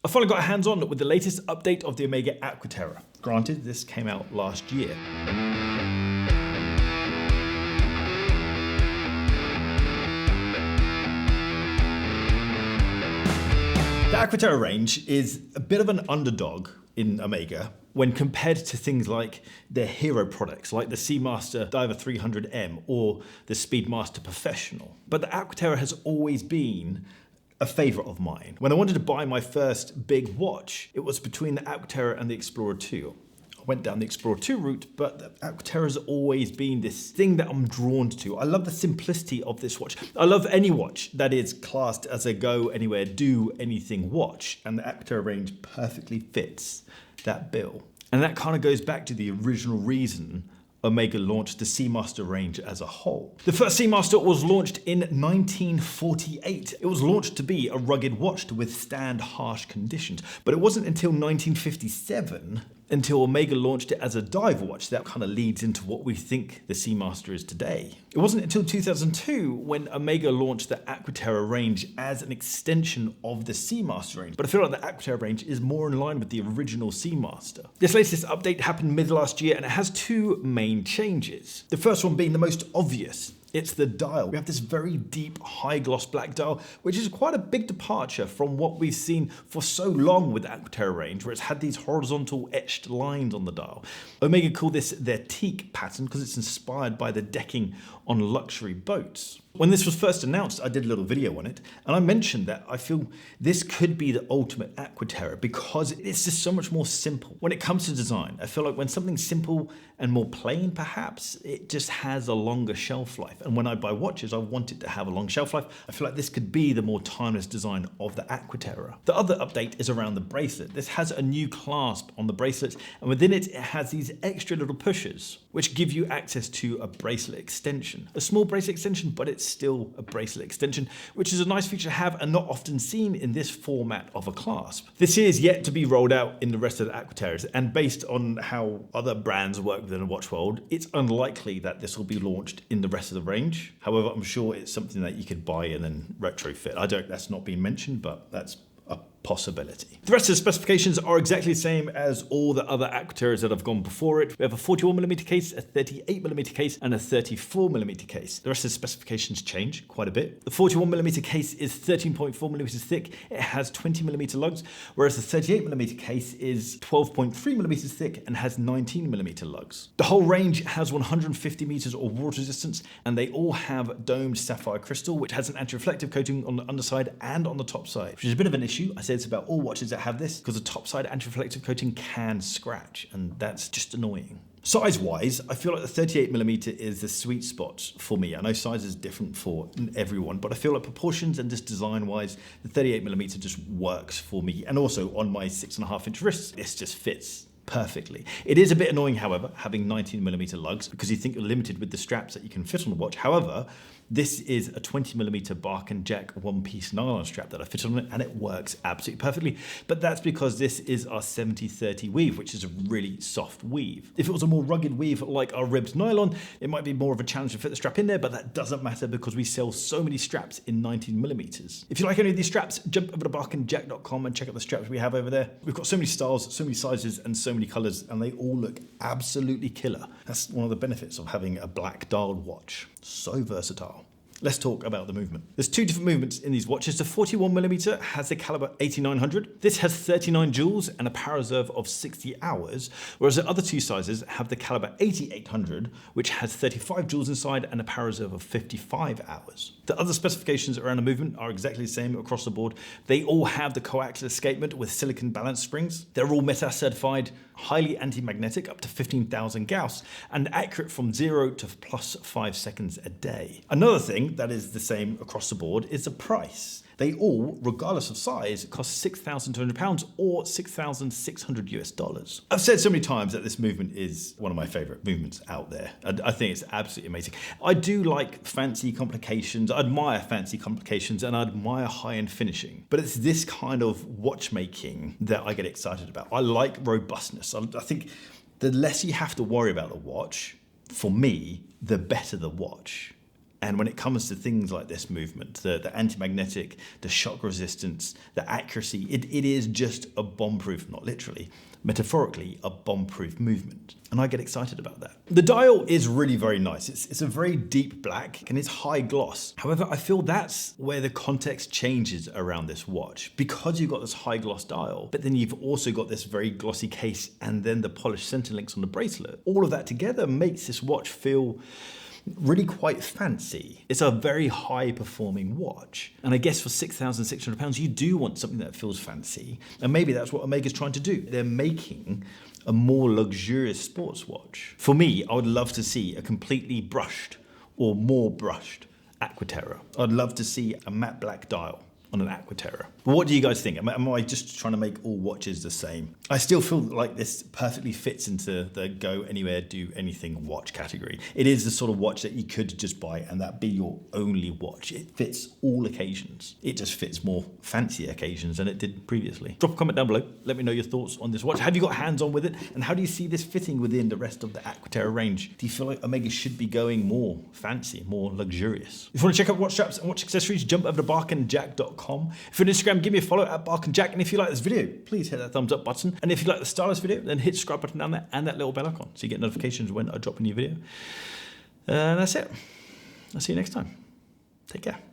I finally got hands-on with the latest update of the Omega Aqua Terra. Granted, this came out last year. The Aqua Terra range is a bit of an underdog in Omega when compared to things like their hero products, like the Seamaster Diver 300M or the Speedmaster Professional. But the Aqua Terra has always been a favourite of mine. When I wanted to buy my first big watch, it was between the Aqua Terra and the Explorer 2. I went down the Explorer 2 route, but the Aqua Terra has always been this thing that I'm drawn to. I love the simplicity of this watch. I love any watch that is classed as a go anywhere, do anything watch, and the Aqua Terra range perfectly fits that bill. And that kind of goes back to the original reason Omega launched the Seamaster range as a whole. The first Seamaster was launched in 1948. It was launched to be a rugged watch to withstand harsh conditions, but it wasn't until 1957 until Omega launched it as a dive watch. That kind of leads into what we think the Seamaster is today. It wasn't until 2002 when Omega launched the Aqua Terra range as an extension of the Seamaster range, but I feel like the Aqua Terra range is more in line with the original Seamaster. This latest update happened mid last year and it has two main changes. The first one being the most obvious. It's the dial. We have this very deep, high gloss black dial, which is quite a big departure from what we've seen for so long with the Aqua Terra range, where it's had these horizontal etched lines on the dial. Omega call this their teak pattern because it's inspired by the decking on luxury boats. When this was first announced, I did a little video on it, and I mentioned that I feel this could be the ultimate Aqua Terra because it's just so much more simple. When it comes to design, I feel like when something's simple and more plain, perhaps, it just has a longer shelf life. And when I buy watches, I want it to have a long shelf life. I feel like this could be the more timeless design of the Aqua Terra. The other update is around the bracelet. This has a new clasp on the bracelet, and within it, it has these extra little pushers, which give you access to a bracelet extension. A small bracelet extension, but it's still a bracelet extension, which is a nice feature to have and not often seen in this format of a clasp. This is yet to be rolled out in the rest of the Aqua Terras, and based on how other brands work within the watch world, it's unlikely that this will be launched in the rest of the range. However, I'm sure it's something that you could buy and then retrofit. That's not been mentioned, but that's a possibility. The rest of the specifications are exactly the same as all the other Aqua Terras that have gone before it. We have a 41mm case, a 38mm case, and a 34mm case. The rest of the specifications change quite a bit. The 41mm case is 13.4mm thick. It has 20mm lugs, whereas the 38mm case is 12.3mm thick and has 19mm lugs. The whole range has 150 meters of water resistance, and they all have domed sapphire crystal, which has an anti-reflective coating on the underside and on the top side, which is a bit of an issue. I say it's about all watches that have this because the top side anti-reflective coating can scratch, and that's just annoying. Size-wise, I feel like the 38mm is the sweet spot for me. I know size is different for everyone, but I feel like proportions and just design-wise, the 38mm just works for me. And also on my 6.5-inch wrists, this just fits perfectly. It is a bit annoying, however, having 19mm lugs because you think you're limited with the straps that you can fit on the watch. However, this is a 20mm Bark and Jack one-piece nylon strap that I fit on it, and it works absolutely perfectly. But that's because this is our 70-30 weave, which is a really soft weave. If it was a more rugged weave like our ribbed nylon, it might be more of a challenge to fit the strap in there, but that doesn't matter because we sell so many straps in 19mm. If you like any of these straps, jump over to barkandjack.com and check out the straps we have over there. We've got so many styles, so many sizes, and so many colors, and they all look absolutely killer. That's one of the benefits of having a black dialed watch. So versatile. Let's talk about the movement. There's two different movements in these watches. The 41mm has the caliber 8900. This has 39 joules and a power reserve of 60 hours, whereas the other two sizes have the caliber 8800, which has 35 joules inside and a power reserve of 55 hours. The other specifications around the movement are exactly the same across the board. They all have the coaxial escapement with silicon balance springs. They're all META certified, highly anti-magnetic up to 15,000 Gauss, and accurate from 0 to +5 seconds a day. Another thing that is the same across the board is the price. They all, regardless of size, cost £6,200 or $6,600 US. I've said so many times that this movement is one of my favorite movements out there. I think it's absolutely amazing. I do like fancy complications. I admire fancy complications and I admire high-end finishing. But it's this kind of watchmaking that I get excited about. I like robustness. I think the less you have to worry about the watch, for me, the better the watch. And when it comes to things like this movement, the anti-magnetic, the shock resistance, the accuracy, it is just a bomb-proof, not literally, metaphorically, a bomb-proof movement. And I get excited about that. The dial is really very nice. It's a very deep black and it's high gloss. However, I feel that's where the context changes around this watch. Because you've got this high gloss dial, but then you've also got this very glossy case and then the polished center links on the bracelet. All of that together makes this watch feel really quite fancy. It's a very high performing watch. And I guess for £6,600, you do want something that feels fancy. And maybe that's what Omega's trying to do. They're making a more luxurious sports watch. For me, I would love to see a completely brushed or more brushed Aqua Terra. I'd love to see a matte black dial on an Aqua Terra. But what do you guys think? Am I just trying to make all watches the same? I still feel like this perfectly fits into the go anywhere, do anything watch category. It is the sort of watch that you could just buy and that be your only watch. It fits all occasions. It just fits more fancy occasions than it did previously. Drop a comment down below. Let me know your thoughts on this watch. Have you got hands on with it? And how do you see this fitting within the rest of the Aqua Terra range? Do you feel like Omega should be going more fancy, more luxurious? If you want to check out watch straps and watch accessories, jump over to barkandjack.com. If you're on Instagram, give me a follow at barkandjack. And if you like this video, please hit that thumbs up button. And if you like the style of this video, then hit the subscribe button down there and that little bell icon so you get notifications when I drop a new video. And that's it. I'll see you next time. Take care.